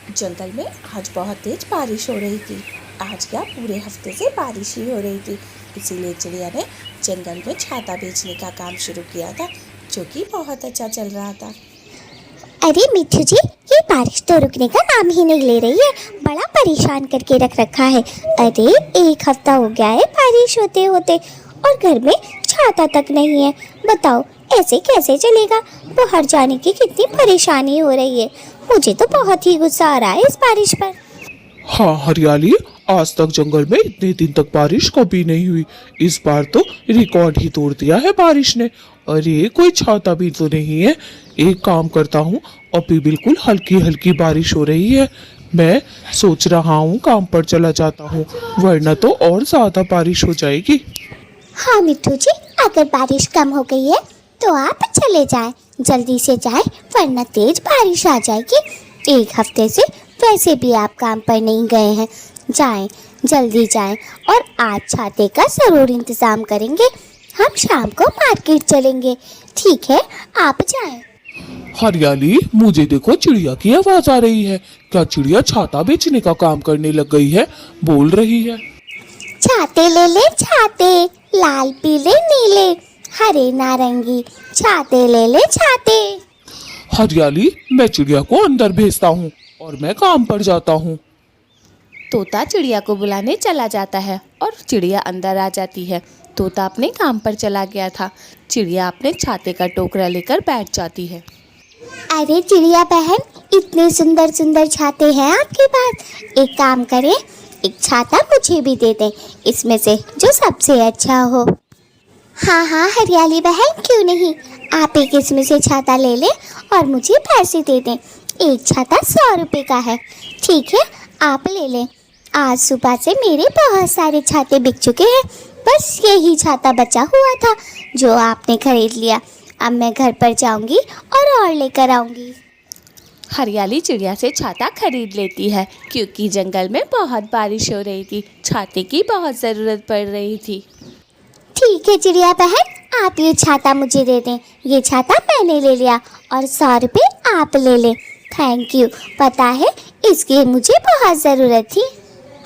जंगल में आज बहुत तेज बारिश हो रही थी। आज क्या पूरे हफ्ते से बारिश ही हो रही थी। इसीलिए चिड़िया ने जंगल में छाता बेचने का काम शुरू किया था, जो कि बहुत अच्छा चल रहा था। अरे मिट्ठू जी, ये बारिश तो रुकने का नाम ही नहीं ले रही है। बड़ा परेशान करके रख रखा है। अरे 1 हफ्ता हो गया है बारिश होते होते और घर में छाता तक नहीं है। बताओ ऐसे कैसे चलेगा। बाहर जाने की कितनी परेशानी हो रही है। मुझे तो बहुत ही गुस्सा आ रहा है इस बारिश पर। हाँ हरियाली, आज तक जंगल में इतने दिन तक बारिश कभी नहीं हुई। इस बार तो रिकॉर्ड ही तोड़ दिया है बारिश ने। अरे कोई छाता भी तो नहीं है। एक काम करता हूँ, अभी बिल्कुल हल्की हल्की बारिश हो रही है। मैं सोच रहा हूँ काम पर चला जाता हूँ, वरना तो और ज्यादा बारिश हो जाएगी। हाँ मिट्ठू जी, अगर बारिश कम हो गई है तो आप चले जाएं, जल्दी से जाएं, वरना तेज बारिश आ जाएगी। 1 हफ्ते से वैसे भी आप काम पर नहीं गए हैं। जाएं, जल्दी जाएं और आज छाते का जरूर इंतजाम करेंगे। हम शाम को मार्केट चलेंगे। ठीक है, आप जाएं। हरियाली, मुझे देखो चिड़िया की आवाज आ रही है। क्या चिड़िया छाता बेचने का काम करने लग गई है? बोल रही है, छाते ले ले छाते, लाल पीले नीले हरे नारंगी, छाते ले ले छाते। हरियाली मैं चिड़िया को अंदर भेजता हूँ और मैं काम पर जाता हूँ। तोता चिड़िया को बुलाने चला जाता है और चिड़िया अंदर आ जाती है। तोता अपने काम पर चला गया था। चिड़िया अपने छाते का टोकरा लेकर बैठ जाती है। अरे चिड़िया बहन, इतने सुंदर सुंदर छाते हैं आपके पास। एक काम करें, एक छाता मुझे भी दे दें, इसमें से जो सबसे अच्छा हो। हाँ हाँ हरियाली बहन, क्यों नहीं। आप एक इसमें से छाता ले लें और मुझे पैसे दे दें। एक छाता 100 रुपये का है। ठीक है, आप ले लें। आज सुबह से मेरे बहुत सारे छाते बिक चुके हैं, बस यही छाता बचा हुआ था जो आपने खरीद लिया। अब मैं घर पर जाऊंगी और लेकर आऊंगी। हरियाली चिड़िया से छाता खरीद लेती है, क्योंकि जंगल में बहुत बारिश हो रही थी। छाते की बहुत ज़रूरत पड़ रही थी। ठीक है चिड़िया बहन, आप ये छाता मुझे दे दें। ये छाता मैंने ले लिया और 100 रुपये आप ले लें। Thank you. पता है इसकी मुझे बहुत ज़रूरत थी।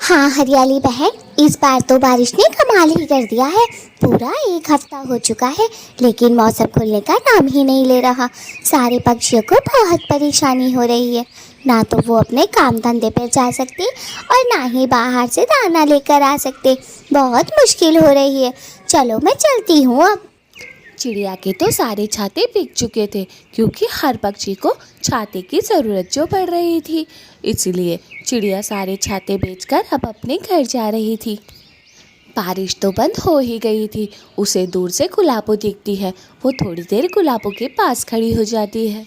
हाँ हरियाली बहन, इस बार तो बारिश ने कमाल ही कर दिया है। पूरा 1 हफ्ता हो चुका है, लेकिन मौसम खुलने का नाम ही नहीं ले रहा। सारे पक्षियों को बहुत परेशानी हो रही है। ना तो वो अपने काम धंधे पर जा सकते और ना ही बाहर से दाना लेकर आ सकते। बहुत मुश्किल हो रही है। चलो मैं चलती हूँ अब। चिड़िया के तो सारे छाते बिक चुके थे, क्योंकि हर पक्षी को छाते की ज़रूरत जो पड़ रही थी। इसलिए चिड़िया सारे छाते बेचकर अब अपने घर जा रही थी। बारिश तो बंद हो ही गई थी। उसे दूर से गुलाबो दिखती है। वो थोड़ी देर गुलाबो के पास खड़ी हो जाती है।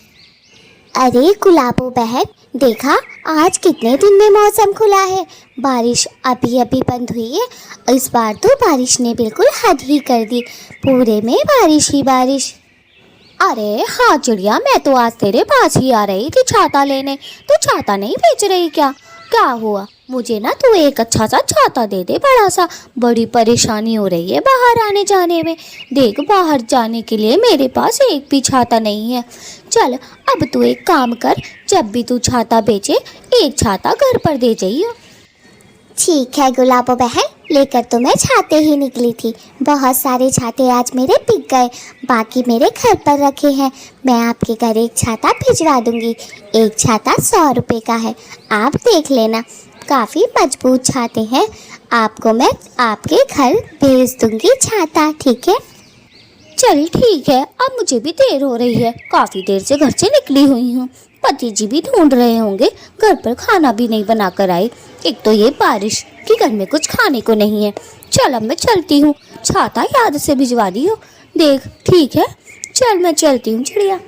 अरे गुलाबो बहन, देखा आज कितने दिन में मौसम खुला है। बारिश अभी अभी बंद हुई है। इस बार तो बारिश ने बिल्कुल हद ही कर दी। पूरे में बारिश ही बारिश। अरे हाँ चिड़िया, मैं तो आज तेरे पास ही आ रही थी छाता लेने। तो छाता नहीं बेच रही क्या? क्या हुआ? मुझे ना तू एक अच्छा सा छाता दे दे, बड़ा सा। बड़ी परेशानी हो रही है बाहर आने जाने में। देख, बाहर जाने के लिए मेरे पास एक भी छाता नहीं है। चल अब तू एक काम कर, जब भी तू छाता बेचे एक छाता घर पर दे जाइए। ठीक है गुलाबो बहन, लेकर तो मैं छाते ही निकली थी। बहुत सारे छाते आज मेरे बिक गए, बाकी मेरे घर पर रखे हैं। मैं आपके घर एक छाता भिजवा दूंगी। एक छाता 100 रुपये का है, आप देख लेना। काफ़ी मजबूत छाते हैं। आपको मैं आपके घर भेज दूंगी छाता, ठीक है? चल ठीक है, अब मुझे भी देर हो रही है। काफ़ी देर से घर से निकली हुई हूँ। पति जी भी ढूंढ रहे होंगे, घर पर खाना भी नहीं बना कर आई। एक तो ये बारिश कि घर में कुछ खाने को नहीं है। चल अब मैं चलती हूँ। छाता याद से भिजवा दियो। देख, ठीक है, चल मैं चलती हूँ चिड़िया।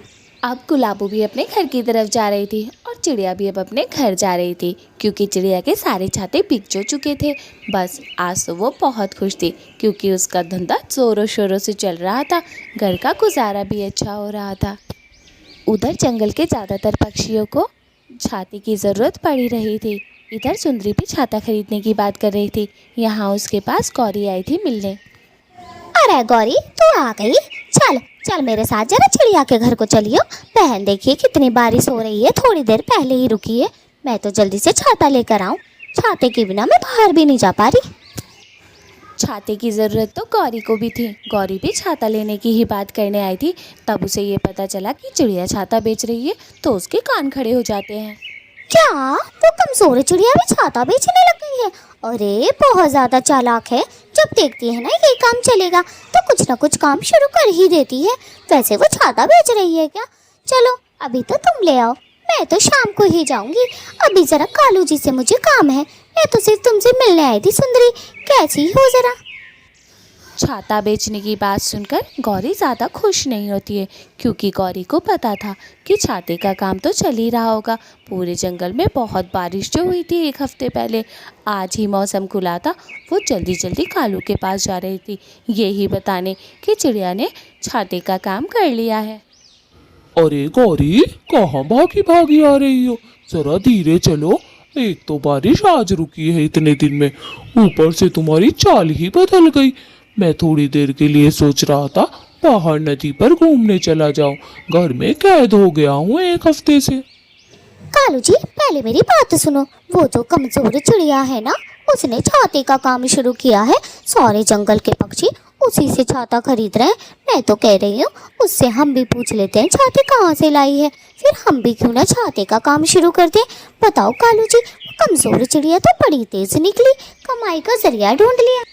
अब गुलाबो भी अपने घर की तरफ जा रही थी और चिड़िया भी अब अपने घर जा रही थी, क्योंकि चिड़िया के सारे छाते बिक जो चुके थे। बस आज तो वो बहुत खुश थी, क्योंकि उसका धंधा ज़ोरों शोरों से चल रहा था। घर का गुजारा भी अच्छा हो रहा था। उधर जंगल के ज़्यादातर पक्षियों को छाते की ज़रूरत पड़ी रही थी। इधर सुंदरी भी छाता खरीदने की बात कर रही थी। यहाँ उसके पास गौरी आई थी मिलने। अरे गौरी, तू आ गई? चल चल मेरे साथ जरा चिड़िया के घर को चलियो। बहन देखिए कितनी बारिश हो रही है, थोड़ी देर पहले ही रुकी है। मैं तो जल्दी से छाता लेकर आऊं। छाते के बिना मैं बाहर भी नहीं जा पा रही। छाते की ज़रूरत तो गौरी को भी थी। गौरी भी छाता लेने की ही बात करने आई थी। तब उसे ये पता चला कि चिड़िया छाता बेच रही है, तो उसके कान खड़े हो जाते हैं। क्या वो कमजोर चिड़िया भी छाता बेचने लग गई है? अरे बहुत ज्यादा चालाक है। जब देखती है ना ये काम चलेगा तो कुछ ना कुछ काम शुरू कर ही देती है। वैसे वो छाता बेच रही है क्या? चलो अभी तो तुम ले आओ, मैं तो शाम को ही जाऊंगी। अभी जरा कालू जी से मुझे काम है। मैं तो सिर्फ तुमसे मिलने आई थी सुंदरी, कैसी हो जरा? छाता बेचने की बात सुनकर गौरी ज़्यादा खुश नहीं होती है, क्योंकि गौरी को पता था कि छाते का काम तो चल ही रहा होगा। पूरे जंगल में बहुत बारिश जो हुई थी 1 हफ्ते पहले, आज ही मौसम खुला था। वो जल्दी जल्दी कालू के पास जा रही थी, यही बताने कि चिड़िया ने छाते का काम कर लिया है। अरे गौरी, कहाँ भागी भागी आ रही हो? जरा धीरे चलो। एक तो बारिश आज रुकी है इतने दिन में, ऊपर से तुम्हारी चाल ही बदल गई। मैं थोड़ी देर के लिए सोच रहा था बाहर नदी पर घूमने चला जाऊं। घर में कैद हो गया हूँ 1 हफ्ते से। कालू जी पहले मेरी बात सुनो। वो जो कमजोर चिड़िया है ना, उसने छाते का काम शुरू किया है। सारे जंगल के पक्षी उसी से छाता खरीद रहे हैं। मैं तो कह रही हूँ उससे हम भी पूछ लेते हैं छाते कहाँ से लाई है, फिर हम भी क्यों ना छाते का काम शुरू कर दें। बताओ कालू जी, कमजोर चिड़िया तो बड़ी तेज निकली, कमाई का जरिया ढूंढ लिया।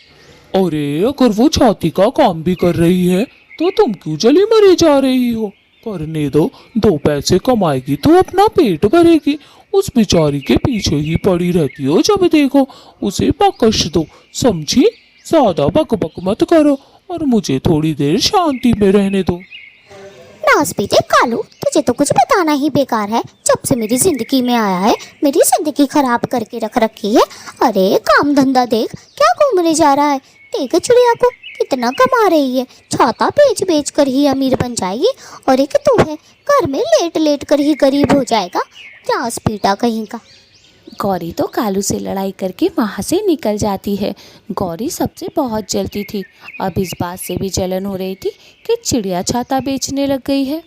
अरे अगर वो छाती का काम भी कर रही है तो तुम क्यों जली मरी जा रही हो? करने दो, 2 पैसे कमाएगी तो अपना पेट भरेगी। उस बेचारी के पीछे ही पड़ी रहती हो, जब देखो उसे बकश दो, समझी? ज्यादा बक बक मत करो और मुझे थोड़ी देर शांति में रहने दो। नास पीते कालू, तुझे तो कुछ बताना ही बेकार है। जब से मेरी जिंदगी में आया है मेरी जिंदगी खराब करके रख रखी है। अरे काम धंधा देख, क्या घूमने जा रहा है? देख चिड़िया को कितना कमा रही है, छाता बेच बेच कर ही अमीर बन जाएगी। और एक तू है, घर में लेट लेट कर ही गरीब हो जाएगा। नास पीटा कहीं का। गौरी तो कालू से लड़ाई करके वहाँ से निकल जाती है। गौरी सबसे बहुत जलती थी। अब इस बात से भी जलन हो रही थी कि चिड़िया छाता बेचने लग गई है।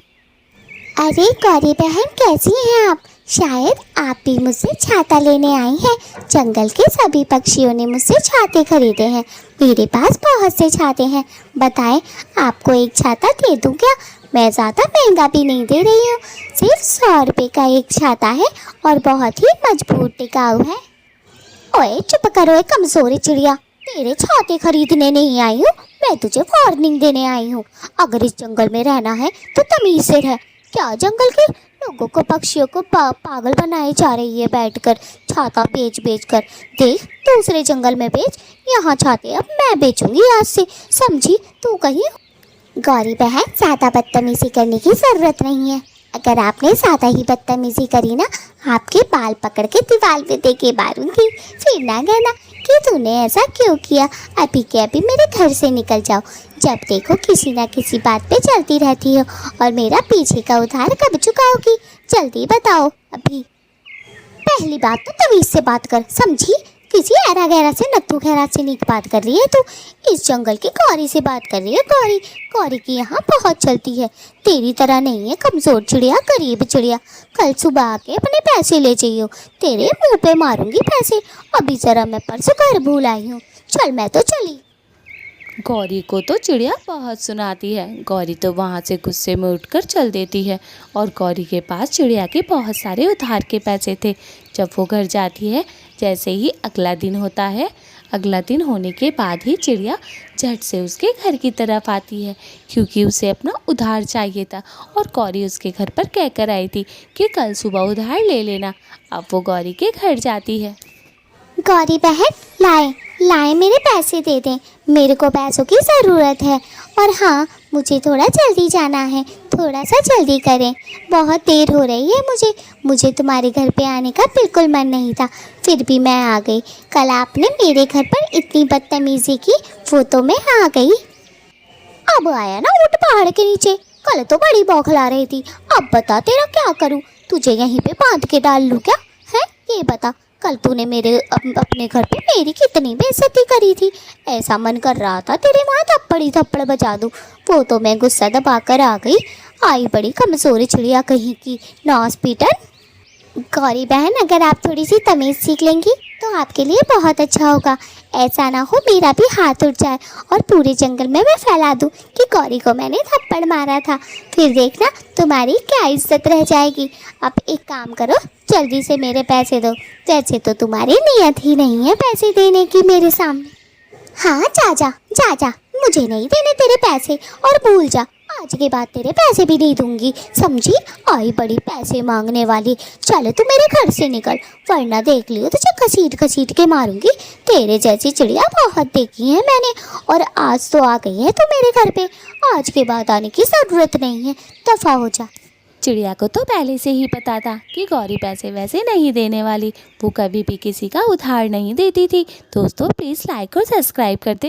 अरे गौरी बहन कैसी हैं आप? शायद आप भी मुझसे छाता लेने आई हैं। जंगल के सभी पक्षियों ने मुझसे छाते खरीदे हैं। मेरे पास बहुत से छाते हैं। बताएं आपको एक छाता दे दूं क्या? मैं ज़्यादा महंगा भी नहीं दे रही हूँ, सिर्फ 100 रुपये का एक छाता है और बहुत ही मजबूत टिकाऊ है। ओए चुप करो एक कमजोरी चिड़िया, तेरे छाते खरीदने नहीं आई हूँ, मैं तुझे वार्निंग देने आई हूँ। अगर इस जंगल में रहना है तो तमीज से रह। क्या जंगल के लोगों को, पक्षियों को पागल बनाए जा रही है बैठकर छाता बेच बेच कर? देख दूसरे जंगल में बेच, यहाँ छाते अब मैं बेचूंगी आज से, समझी? तू कहीं। गौरी बहन ज़्यादा बदतमीजी करने की ज़रूरत नहीं है। अगर आपने ज़्यादा ही बदतमीजी करी ना, आपके बाल पकड़ के दीवार पे दे के मारूंगी। फिर ना कहना कि तूने ऐसा क्यों किया। अभी के अभी मेरे घर से निकल जाओ। जब देखो किसी ना किसी बात पे चलती रहती हो और मेरा पीछे का उधार कब चुकाओगी? जल्दी बताओ अभी। पहली बात तो तमीज से बात कर, समझी? किसी ऐरा गैरा से, नत्थू खैरा से नहीं बात कर रही है तू। इस जंगल की गौरी से बात कर रही है। गौरी, गौरी की यहाँ बहुत चलती है, तेरी तरह नहीं है कमजोर चिड़िया, गरीब चिड़िया। कल सुबह आके अपने पैसे ले जाइयो, तेरे मुंह पे मारूंगी पैसे। अभी जरा मैं परसों घर भूल आई हूँ। चल मैं तो चली। गौरी को तो चिड़िया बहुत सुनाती है। गौरी तो वहाँ से गुस्से में उठकर चल देती है और गौरी के पास चिड़िया के बहुत सारे उधार के पैसे थे। जब वो घर जाती है, जैसे ही अगला दिन होता है, अगला दिन होने के बाद ही चिड़िया झट से उसके घर की तरफ आती है, क्योंकि उसे अपना उधार चाहिए था। और गौरी उसके घर पर कहकर आई थी कि कल सुबह उधार ले लेना। अब वो गौरी के घर जाती है। गौरी बहन लाए लाए मेरे पैसे दे दें, मेरे को पैसों की ज़रूरत है। और हाँ, मुझे थोड़ा जल्दी जाना है, थोड़ा सा जल्दी करें, बहुत देर हो रही है मुझे तुम्हारे घर पे आने का बिल्कुल मन नहीं था, फिर भी मैं आ गई। कल आपने मेरे घर पर इतनी बदतमीज़ी की, वो तो मैं आ गई। अब आया ना ऊँट पहाड़ के नीचे, कल तो बड़ी बौखला रही थी। अब बता तेरा क्या करूँ? तुझे यहीं पे बांध के डाल लूँ क्या? है ये बता, कल तूने मेरे अपने घर पे मेरी कितनी बेइज्जती करी थी। ऐसा मन कर रहा था तेरे वहाँ थप्पड़ बजा दूँ। वो तो मैं गुस्सा दबा कर आ गई। आई बड़ी कमजोरी चिड़िया कहीं की, नॉस पीटर। गौरी बहन, अगर आप थोड़ी सी तमीज़ सीख लेंगी तो आपके लिए बहुत अच्छा होगा। ऐसा ना हो मेरा भी हाथ उठ जाए और पूरे जंगल में मैं फैला दूं कि गौरी को मैंने थप्पड़ मारा था। फिर देखना तुम्हारी क्या इज्जत रह जाएगी। अब एक काम करो, जल्दी से मेरे पैसे दो। वैसे तो तुम्हारी नीयत ही नहीं है पैसे देने की मेरे सामने। हाँ जा, मुझे नहीं देने तेरे पैसे और भूल जा, आज के बाद तेरे पैसे भी नहीं दूंगी, समझी? आई बड़ी पैसे मांगने वाली। चल तू मेरे घर से निकल, वरना देख लियो तुझे घसीट के मारूंगी। तेरे जैसी चिड़िया बहुत देखी है मैंने, और आज तो आ गई है तू मेरे घर पे। आज के बाद आने की ज़रूरत नहीं है, दफ़ा हो जा। चिड़िया को तो पहले से ही पता था कि गौरी पैसे वैसे नहीं देने वाली, वो कभी भी किसी का उधार नहीं देती थी। दोस्तों प्लीज़ लाइक और सब्सक्राइब कर दें।